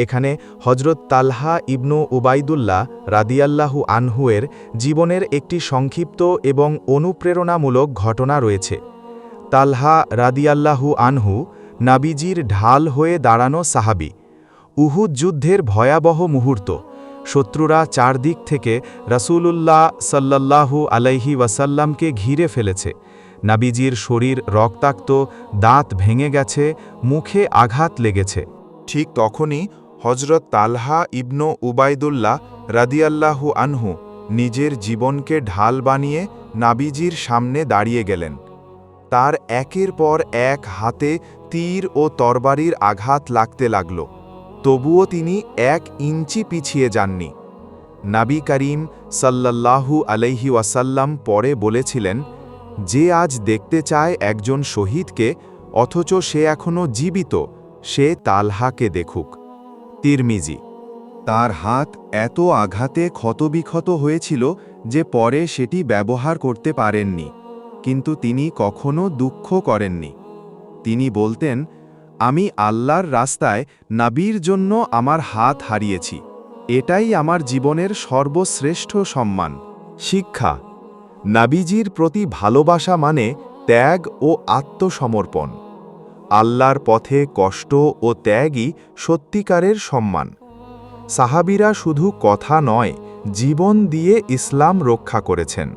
এখানে হজরত তালহা ইবনু উবাইদুল্লাহ রাদিয়াল্লাহু আনহু-এর জীবনের একটি সংক্ষিপ্ত এবং অনুপ্রেরণামূলক ঘটনা রয়েছে। তালহা রাদিয়াল্লাহু আনহু নাবিজির ঢাল হয়ে দাঁড়ানো সাহাবী। উহুদ যুদ্ধের ভয়াবহ মুহূর্ত। শত্রুরা চারদিক থেকে রাসূলুল্লাহ সাল্লাল্লাহু আলাইহি ওয়াসাল্লামকে ঘিরে ফেলেছে। নাবিজির শরীর রক্তাক্ত, দাঁত ভেঙে গেছে, মুখে আঘাত লেগেছে। ঠিক তখনই হজরত তালহা ইবনু উবাইদুল্লাহ রাদিয়াল্লাহু আনহু নিজের জীবনকে ঢাল বানিয়ে নাবিজির সামনে দাঁড়িয়ে গেলেন। তার একের পর এক হাতে তীর ও তরবারির আঘাত লাগতে লাগল, তবুও তিনি 1 ইঞ্চি পিছিয়ে যাননি। নবী করিম সাল্লাল্লাহু আলাইহি ওয়াসাল্লাম পরে বলেছিলেন, যে আজ দেখতে চায় একজন শহীদকে অথচ সে এখনও জীবিত, সে তালহাকে দেখুক। তিরমিজি। তার হাত এত আঘাতে ক্ষতবিক্ষত হয়েছিল যে পরে সেটি ব্যবহার করতে পারেননি, কিন্তু তিনি কখনো দুঃখ করেননি। তিনি বলতেন, আমি আল্লাহর রাস্তায় নবীর জন্য আমার হাত হারিয়েছি, এটাই আমার জীবনের সর্বশ্রেষ্ঠ সম্মান। শিক্ষা: নাবিজির প্রতি ভালোবাসা মানে ত্যাগ ও আত্মসমর্পণ। আল্লাহর পথে কষ্ট ও ত্যাগই সত্যিকারের সম্মান। সাহাবীরা শুধু কথা নয়, জীবন দিয়ে ইসলাম রক্ষা করেছেন।